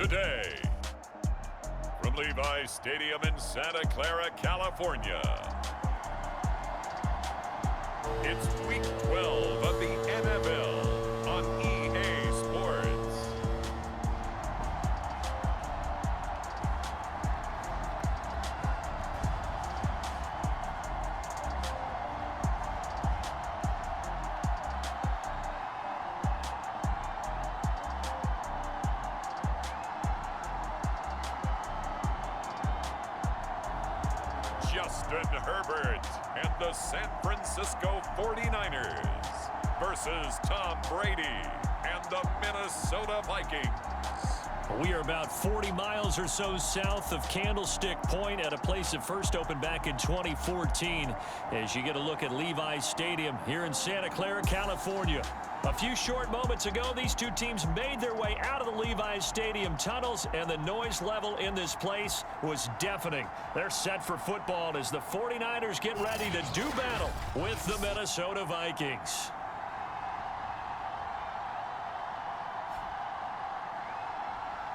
today. From Levi's Stadium in Santa Clara, California, it's Week 12 of the NFL on EA Sports. Justin Herbert and the San Francisco 49ers versus Tom Brady and the Minnesota Vikings. We are about 40 miles or so south of Candlestick Point at a place that first opened back in 2014 as you get a look at Levi's Stadium here in Santa Clara, California. A few short moments ago, these two teams made their way out of the Levi's Stadium tunnels, and the noise level in this place was deafening. They're set for football as the 49ers get ready to do battle with the Minnesota Vikings.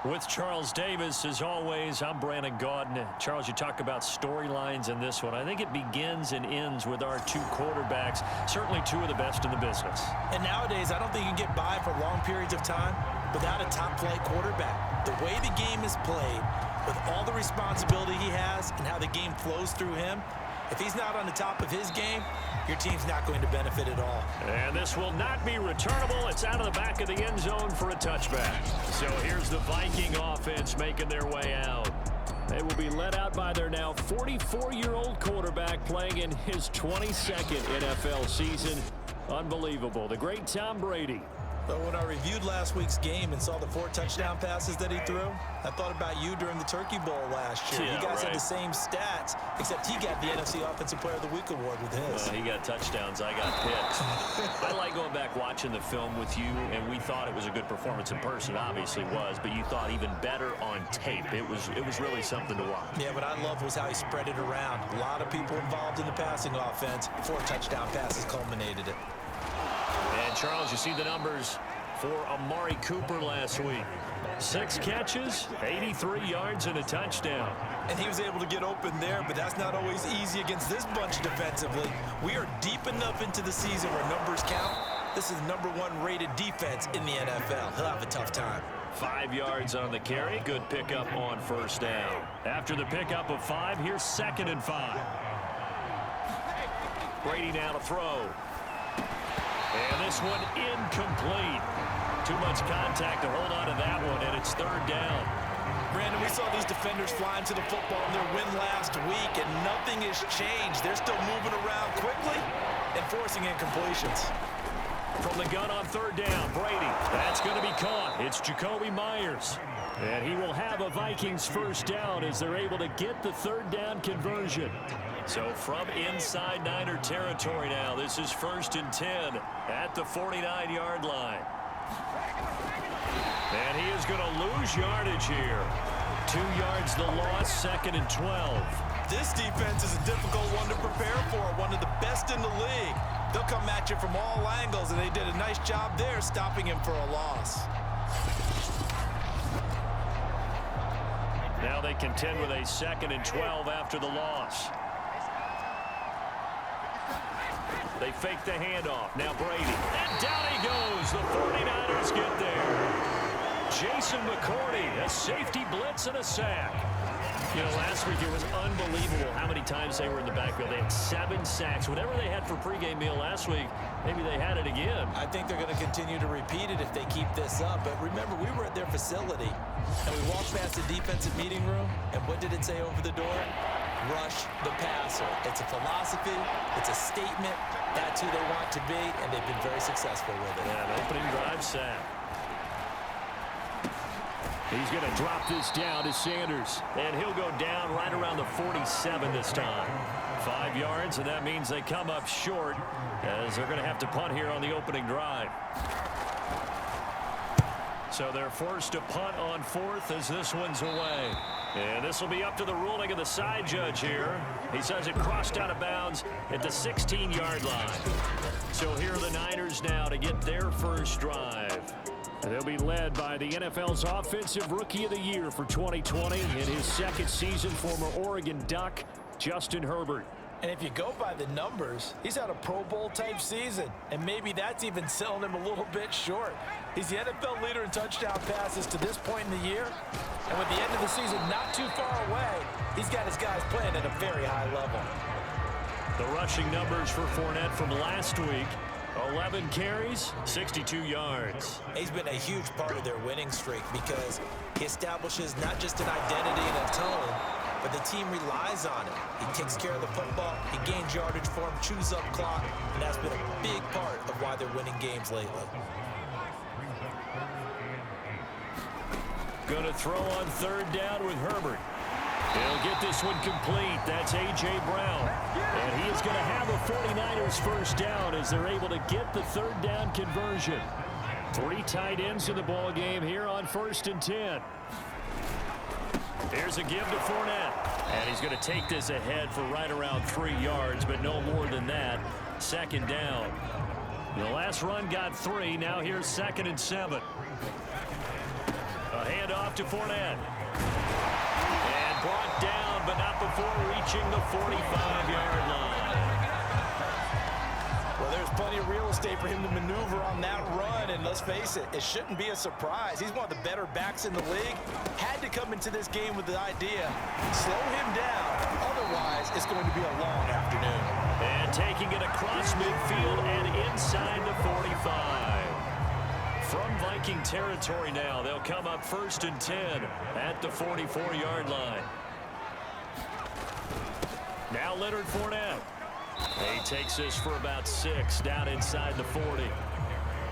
With Charles Davis, as always, I'm Brandon Gaudin. Charles, you talk about storylines in this one. I think it begins and ends with our two quarterbacks, certainly two of the best in the business. And nowadays, I don't think you can get by for long periods of time without a top-flight quarterback. The way the game is played, with all the responsibility he has and how the game flows through him, if he's not on the top of his game, your team's not going to benefit at all. And this will not be returnable. It's out of the back of the end zone for a touchback. So here's the Viking offense making their way out. They will be led out by their now 44-year-old quarterback playing in his 22nd NFL season. Unbelievable. The great Tom Brady. But when I reviewed last week's game and saw the 4 touchdown passes that he threw, I thought about you during the Turkey Bowl last year. Yeah, you guys right. had the same stats, except he got the NFC Offensive Player of the Week award with his. He got touchdowns. I got picks. I like going back watching the film with you, and we thought it was a good performance in person. Obviously was, but you thought even better on tape. It was really something to watch. Yeah, what I loved was how he spread it around. A lot of people involved in the passing offense. 4 touchdown passes culminated it. And Charles, you see the numbers for Amari Cooper last week. 6 catches, 83 yards, and a touchdown. And he was able to get open there, but that's not always easy against this bunch defensively. We are deep enough into the season where numbers count. This is the #1 rated defense in the NFL. He'll have a tough time. 5 yards on the carry. Good pickup on first down. After the pickup of 5, here's 2nd and 5. Brady now to throw. And this one incomplete. Too much contact to hold on to that one, and it's 3rd down. Brandon, we saw these defenders flying to the football in their win last week, and nothing has changed. They're still moving around quickly and forcing incompletions. From the gun on 3rd down, Brady. That's going to be caught. It's Jacoby Myers. And he will have a Vikings first down as they're able to get the 3rd down conversion. So from inside Niner territory now, this is 1st and 10 at the 49-yard line. And he is going to lose yardage here. 2 yards the loss, 2nd and 12. This defense is a difficult one to prepare for, one of the best in the league. They'll come at you from all angles, and they did a nice job there stopping him for a loss. Now they contend with a 2nd and 12 after the loss. They fake the handoff. Now Brady. And down he goes. The 49ers get there. Jason McCourty, a safety blitz and a sack. You know, last week it was unbelievable how many times they were in the backfield. They had 7 sacks. Whatever they had for pregame meal last week, maybe they had it again. I think they're going to continue to repeat it if they keep this up. But remember, we were at their facility, and we walked past the defensive meeting room, and what did it say over the door? Rush the passer. It's a philosophy. It's a statement. That's who they want to be, and they've been very successful with it. Yeah, an opening drive sack. He's going to drop this down to Sanders, and he'll go down right around the 47 this time. 5 yards, and that means they come up short as they're going to have to punt here on the opening drive. So they're forced to punt on 4th as this one's away. And this will be up to the ruling of the side judge here. He says it crossed out of bounds at the 16-yard line. So here are the Niners now to get their first drive. They'll be led by the NFL's Offensive Rookie of the Year for 2020 in his second season, former Oregon Duck, Justin Herbert. And if you go by the numbers, he's had a Pro Bowl type season, and maybe that's even selling him a little bit short. He's the NFL leader in touchdown passes to this point in the year, and with the end of the season not too far away, he's got his guys playing at a very high level. The rushing numbers for Fournette from last week: 11 carries, 62 yards. He's been a huge part of their winning streak because he establishes not just an identity and a tone, but the team relies on him. He takes care of the football, he gains yardage for him, chews up clock, and that's been a big part of why they're winning games lately. Going to throw on third down with Herbert. He'll get this one complete. That's A.J. Brown. And he is going to have a 49ers first down as they're able to get the third down conversion. 3 tight ends in the ball game here on 1st and 10. Here's a give to Fournette. And he's going to take this ahead for right around 3 yards, but no more than that. 2nd down. The last run got 3. Now here's 2nd and 7. A handoff to Fournette. And brought down, but not before reaching the 45-yard line. Well, there's plenty of real estate for him to maneuver on that run, and let's face it, it shouldn't be a surprise. He's one of the better backs in the league. Had to come into this game with the idea, slow him down. Otherwise, it's going to be a long afternoon. And taking it across midfield and inside the 45. From Viking territory now, they'll come up 1st and 10 at the 44-yard line. Now Leonard Fournette. He takes this for about 6 down inside the 40.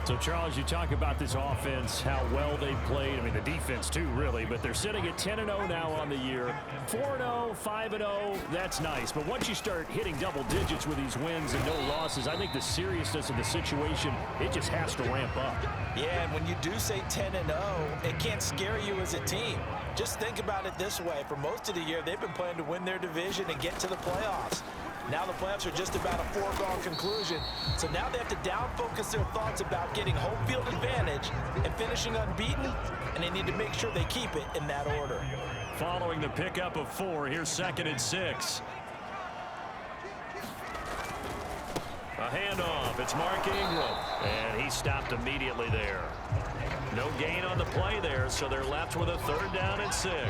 So, Charles, you talk about this offense, how well they played. I mean, the defense, too, really. But they're sitting at 10-0 now on the year. 4-0, 5-0, that's nice. But once you start hitting double digits with these wins and no losses, I think the seriousness of the situation, it just has to ramp up. Yeah, and when you do say 10-0, it can't scare you as a team. Just think about it this way. For most of the year, they've been playing to win their division and get to the playoffs. Now the playoffs are just about a foregone conclusion. So now they have to down-focus their thoughts about getting home field advantage and finishing unbeaten, and they need to make sure they keep it in that order. Following the pickup of 4, here's 2nd and 6. A handoff. It's Mark Ingram. And he stopped immediately there. No gain on the play there, so they're left with a 3rd down and 6.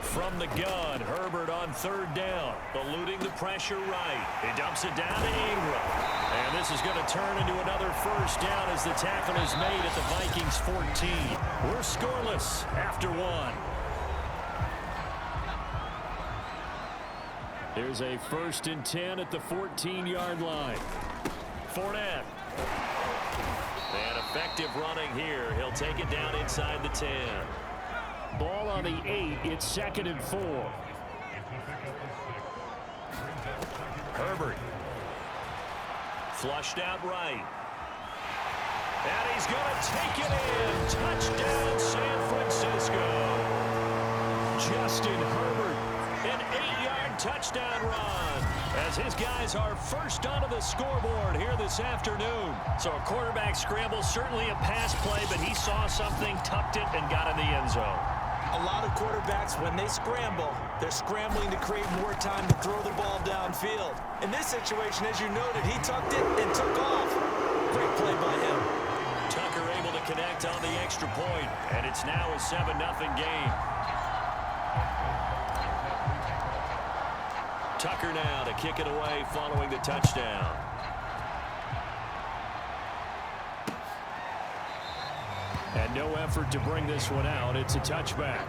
From the gun, Herbert on 3rd down, eluding the pressure right. He dumps it down to Ingram. And this is going to turn into another 1st down as the tackle is made at the Vikings 14. We're scoreless after 1. Here's a 1st and 10 at the 14-yard line. Fournette. And effective running here. He'll take it down inside the 10. Ball on the 8. It's 2nd and 4. Herbert. Flushed out right. And he's going to take it in. Touchdown, San Francisco. Justin Herbert. An 8-yard touchdown run as his guys are first onto the scoreboard here this afternoon. So a quarterback scramble, certainly a pass play, but he saw something, tucked it, and got in the end zone. A lot of quarterbacks, when they scramble, they're scrambling to create more time to throw the ball downfield. In this situation, as you noted, he tucked it and took off. Great play by him. Tucker able to connect on the extra point, and it's now a 7-0 game. Tucker now to kick it away following the touchdown. And no effort to bring this one out. It's a touchback.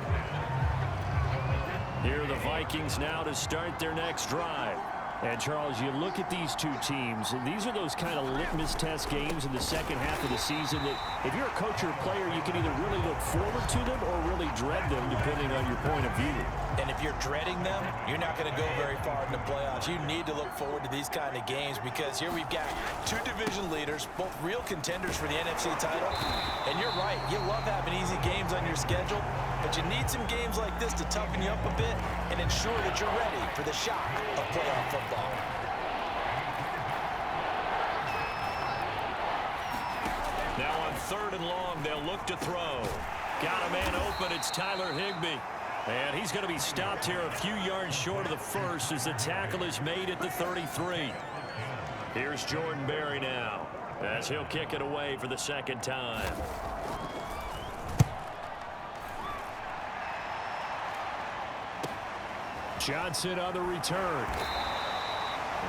Here are the Vikings now to start their next drive. And, Charles, you look at these two teams, and these are those kind of litmus test games in the second half of the season that if you're a coach or a player, you can either really look forward to them or really dread them, depending on your point of view. And if you're dreading them, you're not going to go very far in the playoffs. You need to look forward to these kind of games because here we've got 2 division leaders, both real contenders for the NFC title. And you're right, you love having easy games on your schedule, but you need some games like this to toughen you up a bit and ensure that you're ready for the shock of playoff football. look to throw. Got a man open. It's Tyler Higbee. And he's going to be stopped here a few yards short of the first as the tackle is made at the 33. Here's Jordan Berry now as he'll kick it away for the second time. Johnson on the return.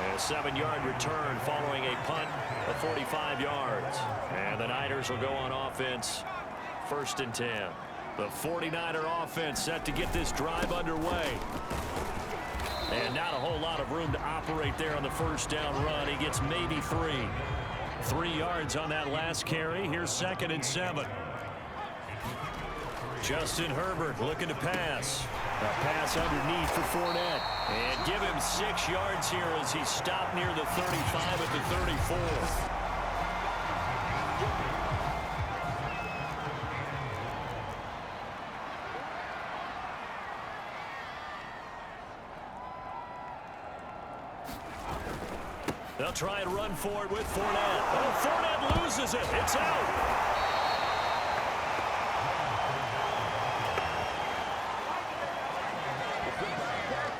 And a 7-yard return following a punt of 45 yards. And the Niners will go on offense, 1st and 10. The 49er offense set to get this drive underway. And not a whole lot of room to operate there on the first down run. He gets maybe 3. 3 yards on that last carry. Here's 2nd and 7. Justin Herbert looking to pass. A pass underneath for Fournette. And give him 6 yards here as he's stopped near the 35 at the 34. They'll try and run for it with Fournette. Oh, Fournette loses it. It's out.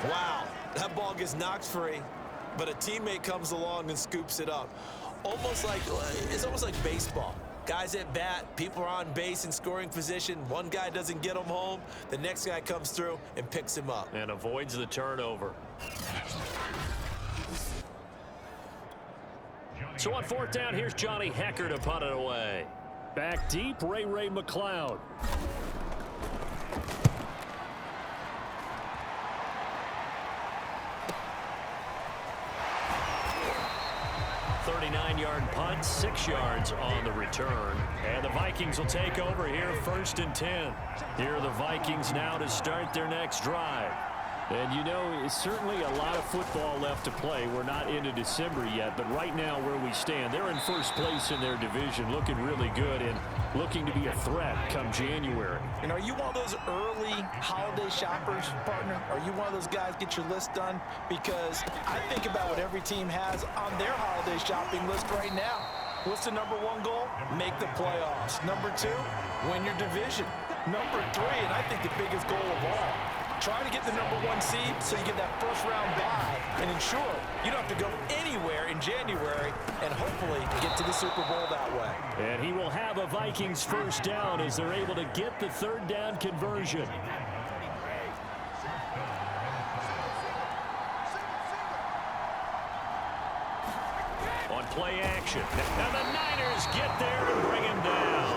Wow, that ball gets knocked free, but a teammate comes along and scoops it up. It's almost like baseball. Guys at bat, people are on base in scoring position. One guy doesn't get him home. The next guy comes through and picks him up. And avoids the turnover. So on 4th down, here's Johnny Hecker to punt it away. Back deep, Ray McLeod. Yard punt, 6 yards on the return. And the Vikings will take over here, 1st and 10. Here are the Vikings now to start their next drive. And you know, it's certainly a lot of football left to play. We're not into December yet, but right now where we stand, they're in 1st place in their division, looking really good and looking to be a threat come January. And are you one of those early holiday shoppers, partner? Are you one of those guys get your list done? Because I think about what every team has on their holiday shopping list right now. What's the number 1 goal? Make the playoffs. Number 2, win your division. Number 3, and I think the biggest goal of all, try to get the number 1 seed so you get that first-round bye and ensure you don't have to go anywhere in January and hopefully get to the Super Bowl that way. And he will have a Vikings first down as they're able to get the 3rd down conversion. On play action. And the Niners get there and bring him down.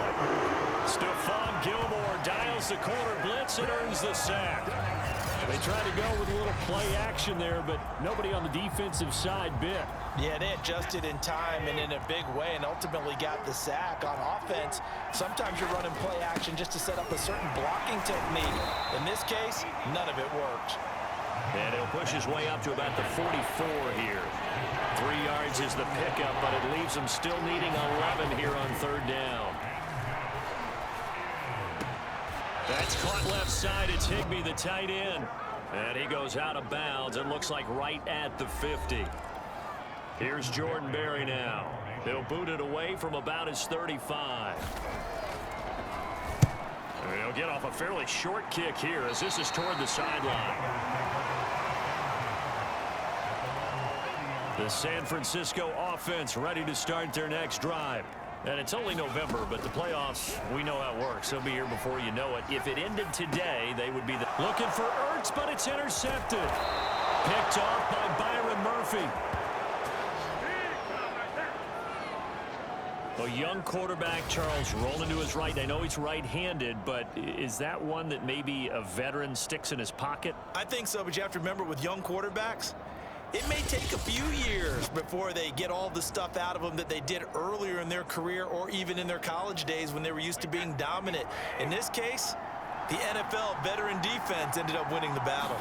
Stephon Gilmore dials the corner blitz and earns the sack. They tried to go with a little play action there, but nobody on the defensive side bit. Yeah, they adjusted in time and in a big way and ultimately got the sack. On offense, sometimes you're running play action just to set up a certain blocking technique. In this case, none of it worked. And he'll push his way up to about the 44 here. 3 yards is the pickup, but it leaves him still needing 11 here on 3rd down. That's caught left side. It's Higbee, the tight end. And he goes out of bounds. It looks like right at the 50. Here's Jordan Berry now. They'll boot it away from about his 35. And he'll get off a fairly short kick here as this is toward the sideline. The San Francisco offense ready to start their next drive. And it's only November, but the playoffs, we know how it works. They'll be here before you know it. If it ended today, they would be looking for Ertz, but it's intercepted. Picked off by Byron Murphy. A young quarterback, Charles, rolling to his right. I know he's right-handed, but is that one that maybe a veteran sticks in his pocket? I think so, but you have to remember with young quarterbacks, it may take a few years before they get all the stuff out of them that they did earlier in their career or even in their college days when they were used to being dominant. In this case, the NFL veteran defense ended up winning the battle.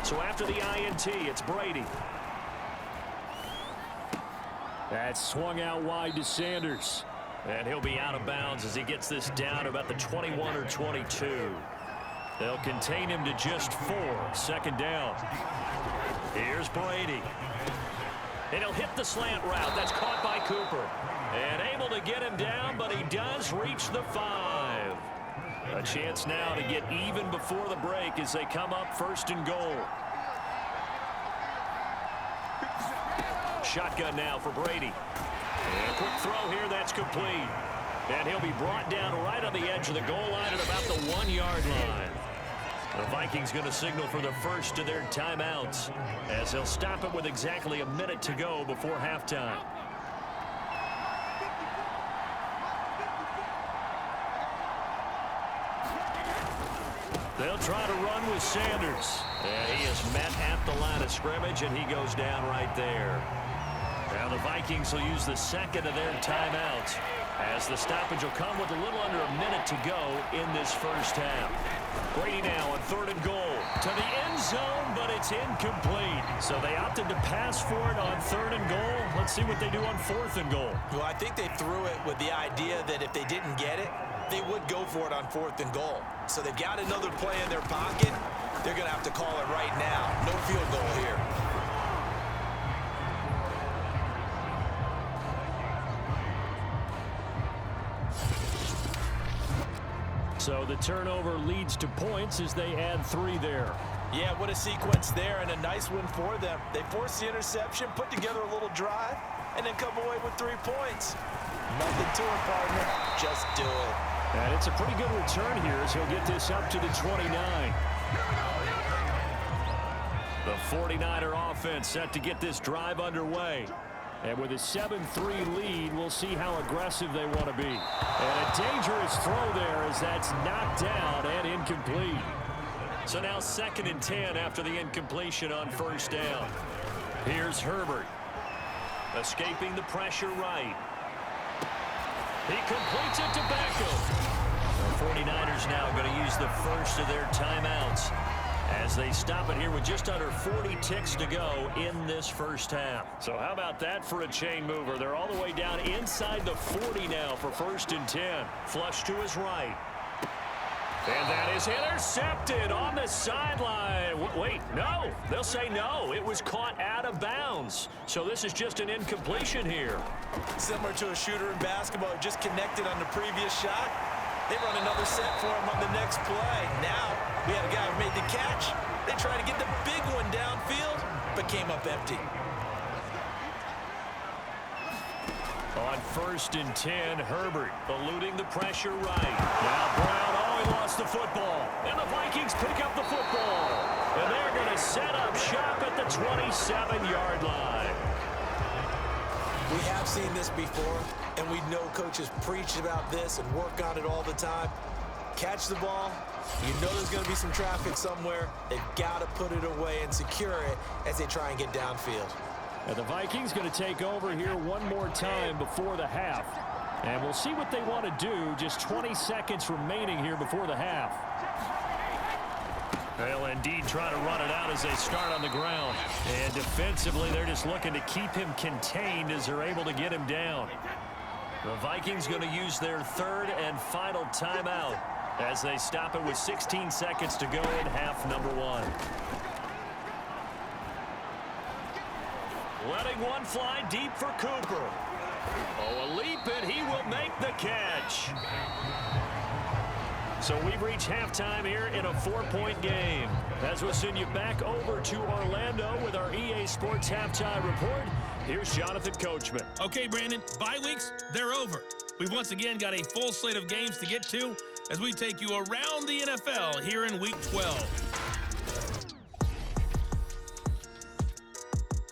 So after the INT, it's Brady. That's swung out wide to Sanders. And he'll be out of bounds as he gets this down to about the 21 or 22. They'll contain him to just 4. 2nd down. Here's Brady. And he'll hit the slant route. That's caught by Cooper. And able to get him down, but he does reach the 5. A chance now to get even before the break as they come up 1st and goal. Shotgun now for Brady. And a quick throw here, that's complete. And he'll be brought down right on the edge of the goal line at about the 1-yard line. The Vikings going to signal for the first of their timeouts as they'll stop it with exactly a minute to go before halftime. They'll try to run with Sanders. And he is met at the line of scrimmage, and he goes down right there. Now the Vikings will use the second of their timeouts as the stoppage will come with a little under a minute to go in this first half. Brady now on 3rd and goal to the end zone, but it's incomplete. So they opted to pass for it on 3rd and goal. Let's see what they do on 4th and goal. Well, I think they threw it with the idea that if they didn't get it, they would go for it on 4th and goal. So they've got another play in their pocket. They're going to have to call it right now. No field goal here. So the turnover leads to points as they add 3 there. Yeah, what a sequence there, and a nice win for them. They forced the interception, put together a little drive, and then come away with 3 points. Nothing to it, partner. Just do it. And it's a pretty good return here as he'll get this up to the 29. The 49er offense set to get this drive underway. And with a 7-3 lead, we'll see how aggressive they want to be. And a dangerous throw there as that's knocked down and incomplete. So now 2nd and 10 after the incompletion on 1st down. Here's Herbert. Escaping the pressure right. He completes it to Beckham. The 49ers now going to use the first of their timeouts as they stop it here with just under 40 ticks to go in this first half. So how about that for a chain mover? They're all the way down inside the 40 now for 1st and 10. Flush to his right. And that is intercepted on the sideline. Wait, no. They'll say no. It was caught out of bounds. So this is just an incompletion here. Similar to a shooter in basketball, just connected on the previous shot. They run another set for him on the next play. Now we had a guy who made the catch. They tried to get the big one downfield, but came up empty. On 1st and 10, Herbert eluding the pressure right. Now Brown, he lost the football. And the Vikings pick up the football. And they're going to set up shop at the 27-yard line. We have seen this before, and we know coaches preach about this and work on it all the time. Catch the ball. You know there's going to be some traffic somewhere. They've got to put it away and secure it as they try and get downfield. And the Vikings going to take over here one more time before the half. And we'll see what they want to do. Just 20 seconds remaining here before the half. They'll indeed try to run it out as they start on the ground. And defensively, they're just looking to keep him contained as they're able to get him down. The Vikings going to use their 3rd and final timeout as they stop it with 16 seconds to go in half number 1. Letting one fly deep for Cooper. Oh, a leap, and he will make the catch. So we've reached halftime here in a 4-point game. As we'll send you back over to Orlando with our EA Sports Halftime Report, here's Jonathan Coachman. Okay, Brandon, bye weeks, they're over. We've once again got a full slate of games to get to as we take you around the NFL here in Week 12.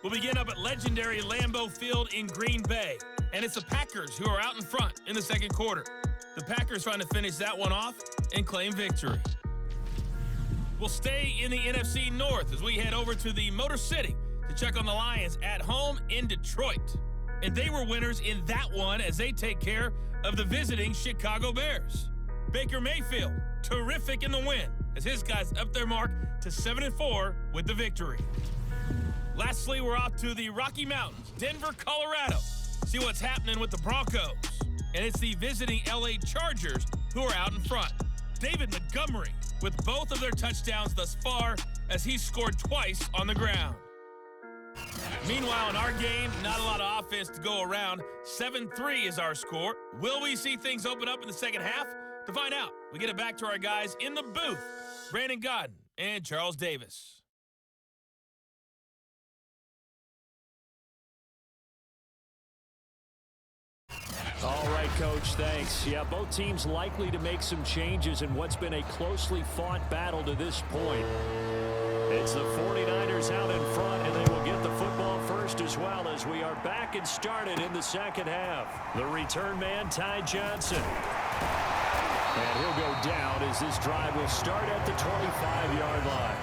We'll begin up at legendary Lambeau Field in Green Bay, and it's the Packers who are out in front in the second quarter. The Packers trying to finish that one off and claim victory. We'll stay in the NFC North as we head over to the Motor City to check on the Lions at home in Detroit. And they were winners in that one as they take care of the visiting Chicago Bears. Baker Mayfield, terrific in the win as his guys up their mark to 7-4 with the victory. Lastly, we're off to the Rocky Mountains, Denver, Colorado. See what's happening with the Broncos. And it's the visiting LA Chargers who are out in front. David Montgomery with both of their touchdowns thus far as he scored twice on the ground. Meanwhile, in our game, not a lot of offense to go around. 7-3 is our score. Will we see things open up in the second half? To find out, we get it back to our guys in the booth, Brandon Godden and Charles Davis. All right, Coach, thanks. Yeah, both teams likely to make some changes in what's been a closely fought battle to this point. It's the 49ers out in front, and they will get the football first as well as we are back and started in the second half. The return man, Ty Johnson. And he'll go down as this drive will start at the 25-yard line.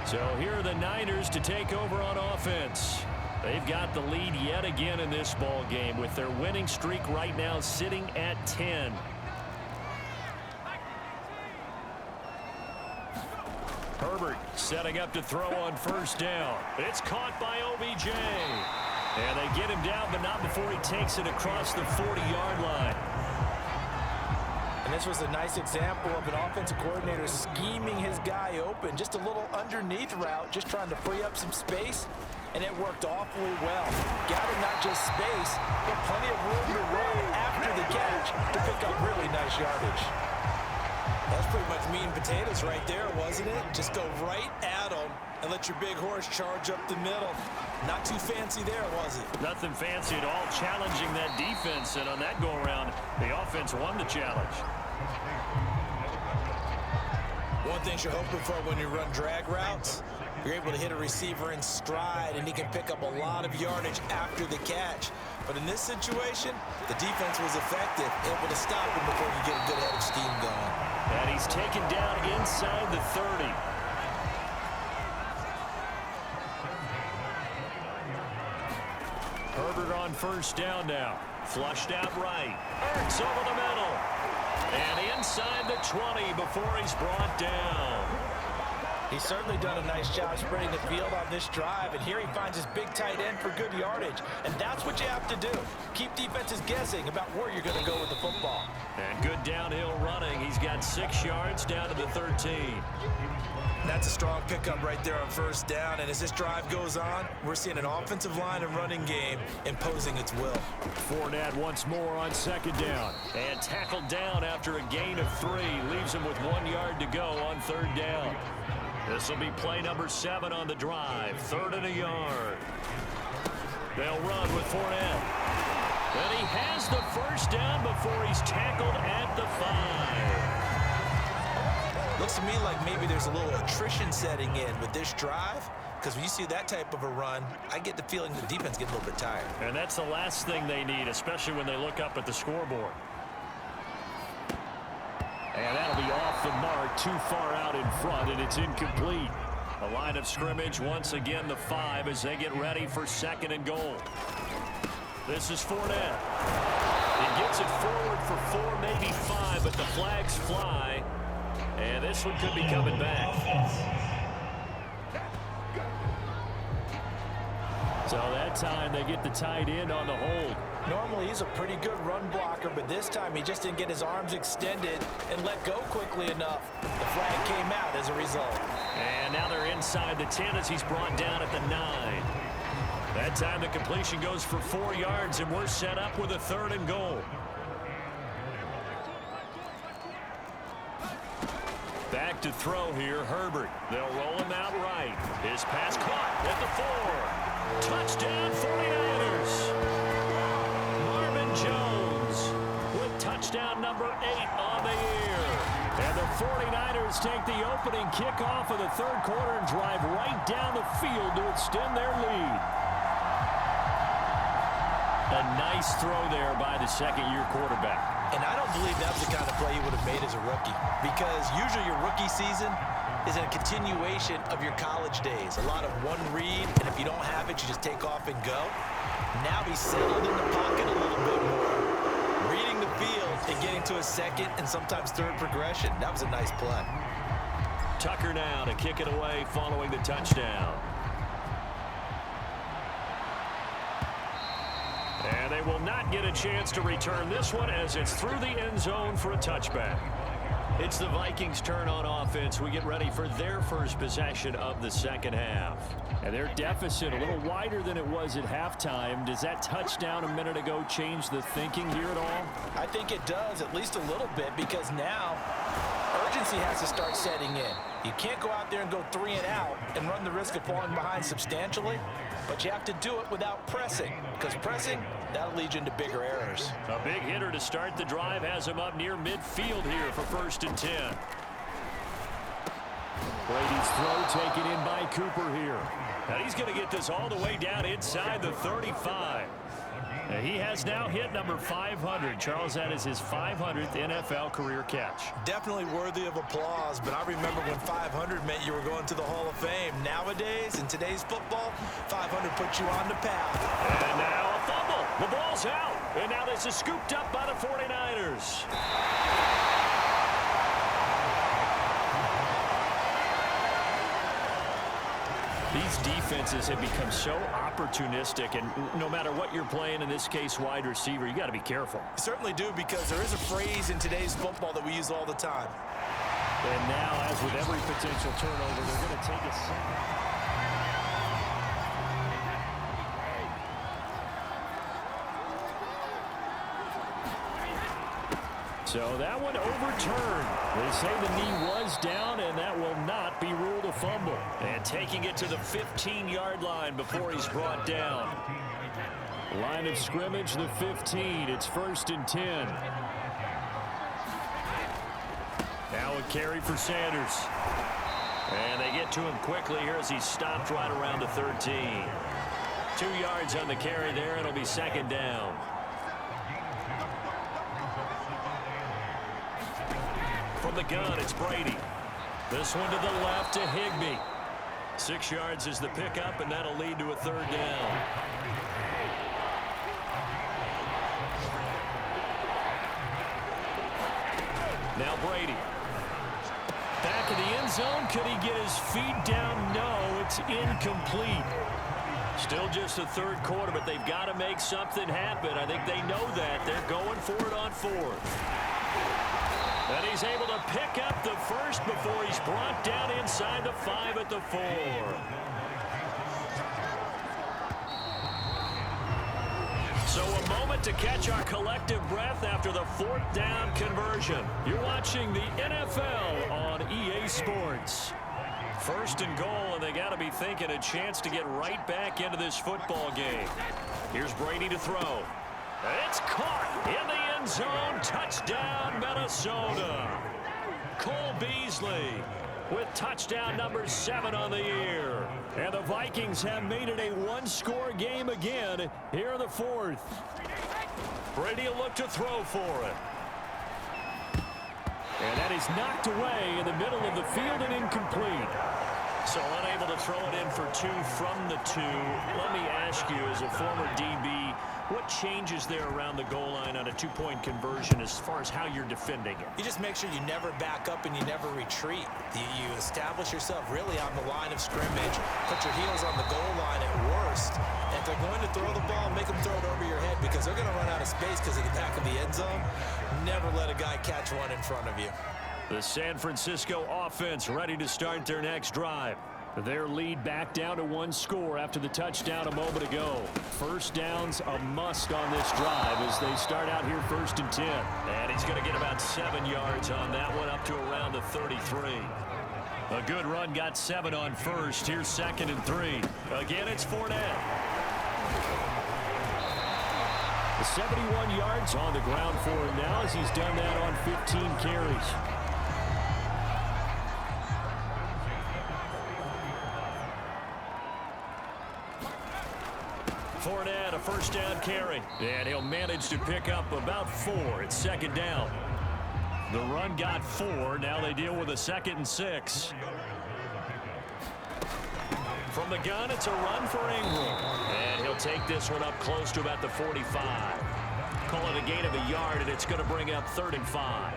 So here are the Niners to take over on offense. They've got the lead yet again in this ball game with their winning streak right now sitting at 10. Herbert setting up to throw on first down. It's caught by OBJ. And they get him down, but not before he takes it across the 40-yard line. And this was a nice example of an offensive coordinator scheming his guy open. Just a little underneath route, just trying to free up some space. And it worked awfully well. Got him not just space, but plenty of room to run after the catch to pick up really nice yardage. That's pretty much meat and potatoes right there, wasn't it? Just go right at them and let your big horse charge up the middle. Not too fancy there, was it? Nothing fancy at all, challenging that defense. And on that go-around, the offense won the challenge. One thing you're hoping for when you run drag routes, you're able to hit a receiver in stride, and he can pick up a lot of yardage after the catch. But in this situation, the defense was effective, able to stop him before you get a good head of steam going. And he's taken down inside the 30. Herbert on first down now. Flushed out right. Ertz over the middle. And inside the 20 before he's brought down. He's certainly done a nice job spreading the field on this drive, and here he finds his big tight end for good yardage. And that's what you have to do. Keep defenses guessing about where you're going to go with the football. And good downhill running. He's got 6 yards down to the 13. That's a strong pickup right there on first down, and as this drive goes on, we're seeing an offensive line and running game imposing its will. Fournette once more on second down. And tackled down after a gain of 3. Leaves him with 1 yard to go on third down. This will be play number 7 on the drive. 3rd and a yard. They'll run with Fournette. And he has the first down before he's tackled at the 5. Looks to me like maybe there's a little attrition setting in with this drive, because when you see that type of a run, I get the feeling the defense gets a little bit tired. And that's the last thing they need, especially when they look up at the scoreboard. And that'll be off the mark, too far out in front, and it's incomplete. A line of scrimmage, once again the 5 as they get ready for 2nd and goal. This is Fournette. He gets it forward for 4, maybe 5, but the flags fly. And this one could be coming back. So that time they get the tight end on the hold. Normally he's a pretty good run blocker, but this time he just didn't get his arms extended and let go quickly enough. The flag came out as a result. And now they're inside the 10 as he's brought down at the 9. That time the completion goes for 4 yards, and we're set up with a 3rd and goal. Back to throw here, Herbert. They'll roll him out right. His pass caught at the 4. Touchdown 49ers. Marvin Jones with touchdown number 8 on the year. And the 49ers take the opening kickoff of the 3rd quarter and drive right down the field to extend their lead. A nice throw there by the 2nd-year quarterback. And I don't believe that was the kind of play he would have made as a rookie, because usually your rookie season is a continuation of your college days. A lot of one read, and if you don't have it, you just take off and go. Now he's settled in the pocket a little bit more, reading the field and getting to a 2nd and sometimes 3rd progression. That was a nice play. Tucker now to kick it away following the touchdown. And they will not get a chance to return this one as it's through the end zone for a touchback. It's the Vikings' turn on offense. We get ready for their first possession of the second half. And their deficit a little wider than it was at halftime. Does that touchdown a minute ago change the thinking here at all? I think it does, at least a little bit, because now urgency has to start setting in. You can't go out there and go 3 and out and run the risk of falling behind substantially, but you have to do it without pressing, because pressing, that'll lead you into bigger errors. A big hitter to start the drive has him up near midfield here for 1st and 10. Brady's throw taken in by Cooper here. And he's going to get this all the way down inside the 35. And he has now hit number 500. Charles, that is his 500th NFL career catch. Definitely worthy of applause, but I remember when 500 meant you were going to the Hall of Fame. Nowadays, in today's football, 500 puts you on the path. And now a fumble. The ball's out. And now this is scooped up by the 49ers. These defenses have become so opportunistic, and no matter what you're playing, in this case wide receiver, you got to be careful. You certainly do, because there is a phrase in today's football that we use all the time. And now, as with every potential turnover, they're going to take a second. So that one overturned. They say the knee was down, and that will not be ruled a fumble. And taking it to the 15-yard line before he's brought down. Line of scrimmage, the 15. It's 1st and 10. Now a carry for Sanders. And they get to him quickly here as he's stopped right around the 13. 2 yards on the carry there, and it'll be 2nd down. From the gun, it's Brady. This one to the left to Higbee. 6 yards is the pickup, and that'll lead to a 3rd down. Now Brady. Back of the end zone. Could he get his feet down? No, it's incomplete. Still just a 3rd quarter, but they've got to make something happen. I think they know that. They're going for it on 4th. And he's able to pick up the 1st before he's brought down inside the 5 at the 4. So a moment to catch our collective breath after the 4th down conversion. You're watching the NFL on EA Sports. 1st and goal, and they got to be thinking a chance to get right back into this football game. Here's Brady to throw. It's caught in the end zone. Touchdown, Minnesota. Cole Beasley with touchdown number 7 on the year. And the Vikings have made it a 1-score game again here in the 4th. Brady will look to throw for it. And that is knocked away in the middle of the field and incomplete. So unable to throw it in for 2 from the 2. Let me ask you, as a former DB, what changes there around the goal line on a 2-point conversion as far as how you're defending it? You just make sure you never back up and you never retreat. You establish yourself really on the line of scrimmage, put your heels on the goal line at worst. And if they're going to throw the ball, make them throw it over your head, because they're going to run out of space because of the back of the end zone. Never let a guy catch one in front of you. The San Francisco offense ready to start their next drive. Their lead back down to 1 score after the touchdown a moment ago. 1st downs a must on this drive as they start out here 1st and 10. And he's going to get about 7 yards on that one, up to around the 33. A good run, got 7 on 1st. Here's 2nd and 3. Again, it's Fournette. 71 yards on the ground for him now as he's done that on 15 carries. Fournette, a 1st down carry. And he'll manage to pick up about 4. It's 2nd down. The run got 4. Now they deal with a 2nd and 6. From the gun, it's a run for Ingram. And he'll take this one up close to about the 45. Call it a gain of a yard, and it's going to bring up 3rd and 5.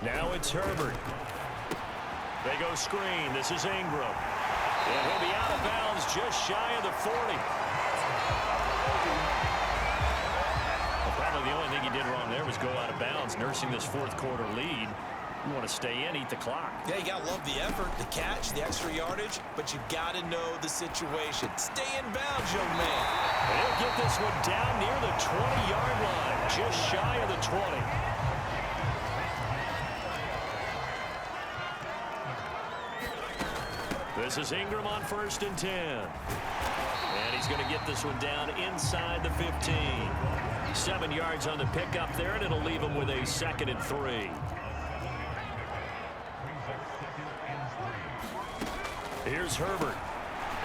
Now it's Herbert. They go screen. This is Ingram. And he'll be out of bounds just shy of the 40. Well, probably the only thing you did wrong there was go out of bounds, nursing this fourth quarter lead. You want to stay in, eat the clock. Yeah, you got to love the effort, the catch, the extra yardage, but you got to know the situation. Stay in bounds, young man. They'll get this one down near the 20-yard line, just shy of the 20. This is Ingram on 1st and 10. And he's going to get this one down inside the 15. 7 yards on the pickup there, and it'll leave him with a 2nd and 3. Here's Herbert.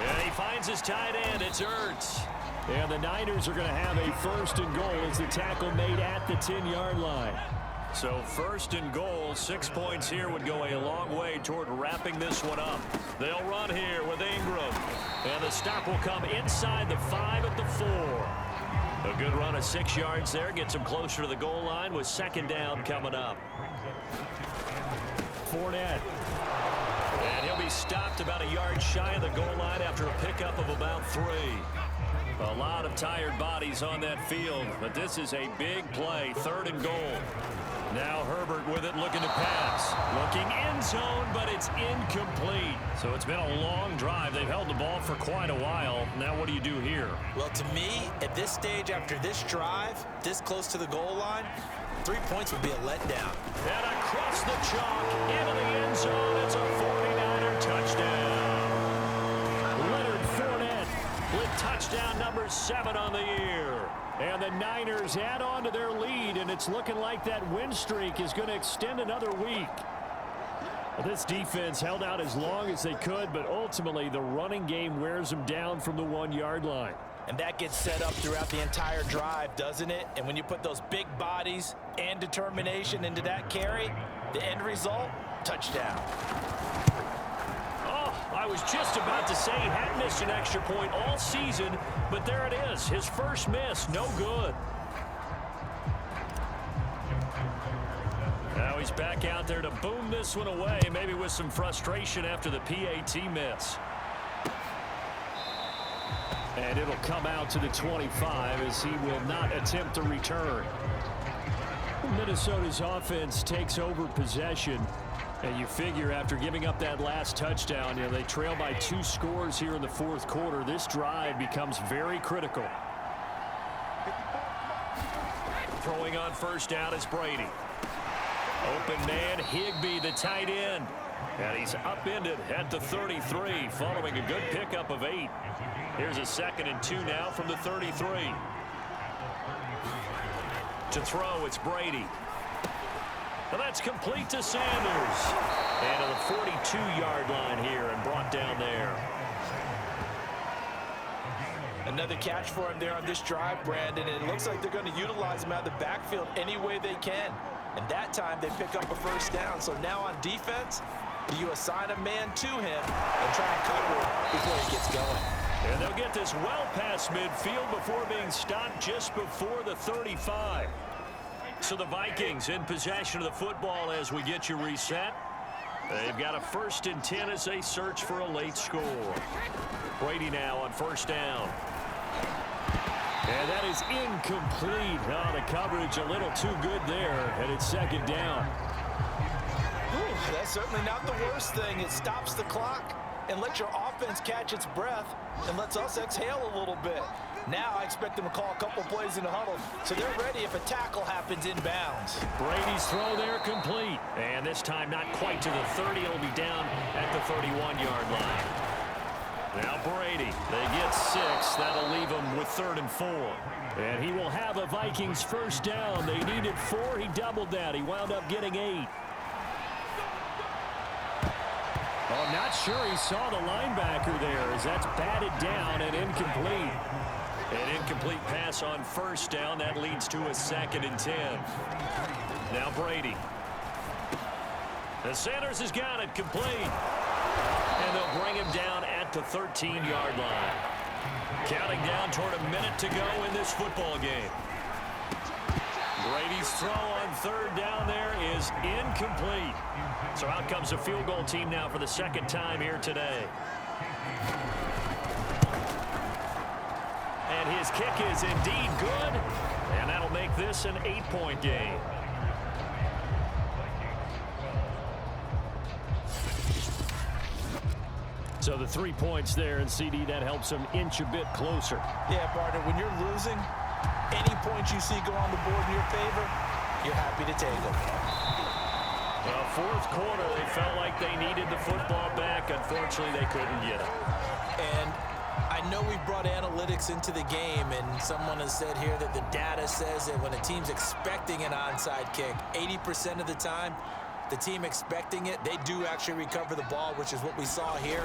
And he finds his tight end. It's Ertz. And the Niners are going to have a 1st and goal as the tackle made at the 10-yard line. So 1st and goal, 6 points here would go a long way toward wrapping this one up. They'll run here with Ingram. And the stop will come inside the 5 at the 4. A good run of 6 yards there. Gets him closer to the goal line with 2nd down coming up. Fournette. And he'll be stopped about a yard shy of the goal line after a pickup of about 3. A lot of tired bodies on that field, but this is a big play. 3rd and goal. Now Herbert with it, looking to pass. Looking end zone, but it's incomplete. So it's been a long drive. They've held the ball for quite a while. Now what do you do here? Well, to me, at this stage, after this drive, this close to the goal line, 3 points would be a letdown. And across the chalk, into the end zone. It's a 49er touchdown. Leonard Fournette with touchdown number 7 on the year. And the Niners add on to their lead, and it's looking like that win streak is going to extend another week. This defense held out as long as they could, but ultimately the running game wears them down from the 1-yard line. And that gets set up throughout the entire drive, doesn't it? And when you put those big bodies and determination into that carry, the end result, touchdown. Oh, I was just about to say he hadn't missed an extra point all season, but there it is. His first miss, no good. Now he's back out there to boom this one away, maybe with some frustration after the PAT miss. And it'll come out to the 25 as he will not attempt to return. Minnesota's offense takes over possession. And you figure after giving up that last touchdown, they trail by 2 scores here in the 4th quarter. This drive becomes very critical. Throwing on 1st down is Brady. Open man, Higbee, the tight end. And he's upended at the 33, following a good pickup of 8. Here's a 2nd and 2 now from the 33. To throw, it's Brady. And that's complete to Sanders. And to the 42-yard line here and brought down there. Another catch for him there on this drive, Brandon. And it looks like they're going to utilize him out of the backfield any way they can. And that time they pick up a 1st down. So now on defense, do you assign a man to him and try and cover it before he gets going? And they'll get this well past midfield before being stopped just before the 35. So the Vikings in possession of the football as we get you reset. They've got a 1st and 10 as they search for a late score. Brady now on 1st down. And that is incomplete. Oh, the coverage a little too good there, and it's 2nd down. Ooh, that's certainly not the worst thing. It stops the clock and lets your offense catch its breath and lets us exhale a little bit. Now I expect them to call a couple plays in the huddle, so they're ready if a tackle happens inbounds. Brady's throw there complete. And this time not quite to the 30. It'll be down at the 31-yard line. Now Brady, they get 6. That'll leave them with 3rd and 4. And he will have a Vikings 1st down. They needed 4. He doubled that. He wound up getting 8. Oh, I'm not sure he saw the linebacker there as that's batted down and incomplete. An incomplete pass on 1st down. That leads to a 2nd and 10. Now Brady. The Sanders has got it complete. And they'll bring him down at the 13-yard line. Counting down toward a minute to go in this football game. Brady's throw on 3rd down there is incomplete. So out comes the field goal team now for the 2nd time here today. And And his kick is indeed good. And that'll make this an 8-point game. So the 3 points there, and CD, that helps them inch a bit closer. Yeah, partner, when you're losing, any points you see go on the board in your favor, you're happy to take them. Well, fourth quarter, they felt like they needed the football back. Unfortunately, they couldn't get it. And I know we brought analytics into the game, and someone has said here that the data says that when a team's expecting an onside kick, 80% of the time, the team expecting it, they do actually recover the ball, which is what we saw here.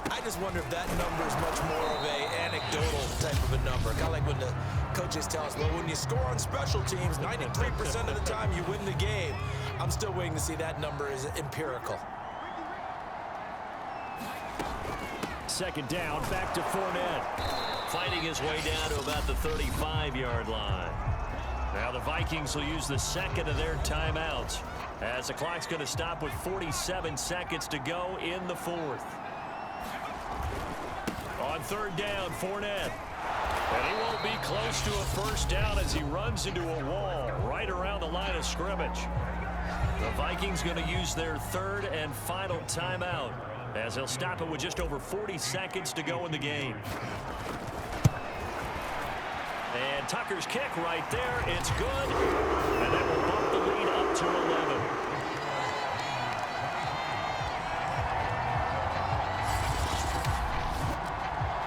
I just wonder if that number is much more of a anecdotal type of a number. Kind of like when the coaches tell us, well, when you score on special teams, 93% of the time you win the game. I'm still waiting to see that number is empirical. Second down, back to Fournette. Fighting his way down to about the 35-yard line. Now the Vikings will use the second of their timeouts, as the clock's going to stop with 47 seconds to go in the fourth. On third down, Fournette. And he won't be close to a first down as he runs into a wall right around the line of scrimmage. The Vikings going to use their third and final timeout, as they'll stop it with just over 40 seconds to go in the game. And Tucker's kick right there. It's good. And that will bump the lead up to 11.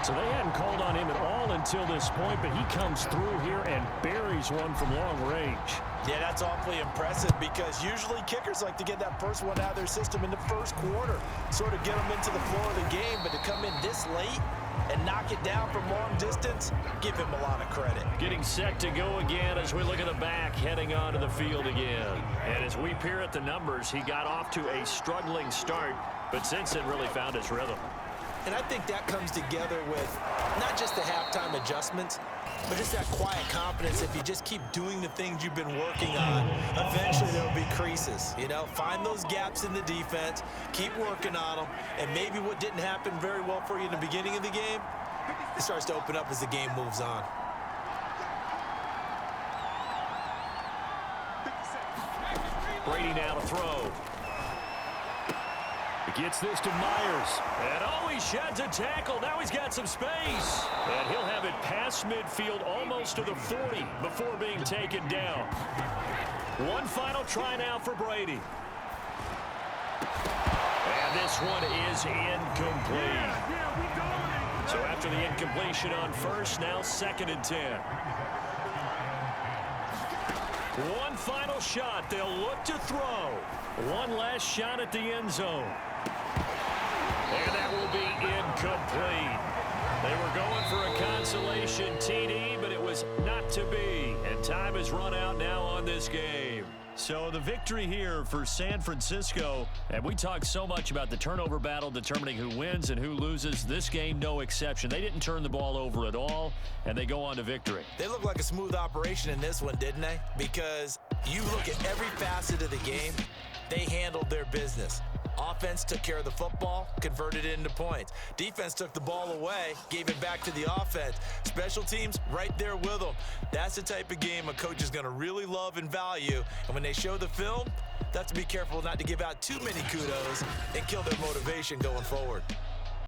So they hadn't called on him at all until this point, but he comes through here and buries one from long range. Yeah, that's awfully impressive because usually kickers like to get that first one out of their system in the first quarter, sort of get them into the flow of the game, but to come in this late and knock it down from long distance, give him a lot of credit. Getting set to go again as we look at the back, heading onto the field again. And as we peer at the numbers, he got off to a struggling start, but since then really found his rhythm. And I think that comes together with not just the halftime adjustments, but just that quiet confidence. If you just keep doing the things you've been working on, eventually there will be creases. You know, find those gaps in the defense, keep working on them, and maybe what didn't happen very well for you in the beginning of the game, it starts to open up as the game moves on. Brady now to throw. He gets this to Myers. And oh, he sheds a tackle. Now he's got some space. And he'll have it past midfield almost to the 40 before being taken down. One final try now for Brady. And this one is incomplete. So after the incompletion on first, now 2nd and 10. One final shot. They'll look to throw. One last shot at the end zone. And that will be incomplete. They were going for a consolation TD, but it was not to be. And time has run out now on this game. So the victory here for San Francisco. And we talked so much about the turnover battle determining who wins and who loses. This game, no exception. They didn't turn the ball over at all, and they go on to victory. They look like a smooth operation in this one, didn't they? Because you look at every facet of the game, they handled their business. Offense took care of the football, converted it into points. Defense took the ball away, gave it back to the offense. Special teams, right there with them. That's the type of game a coach is going to really love and value. And when they show the film, they have to be careful not to give out too many kudos and kill their motivation going forward.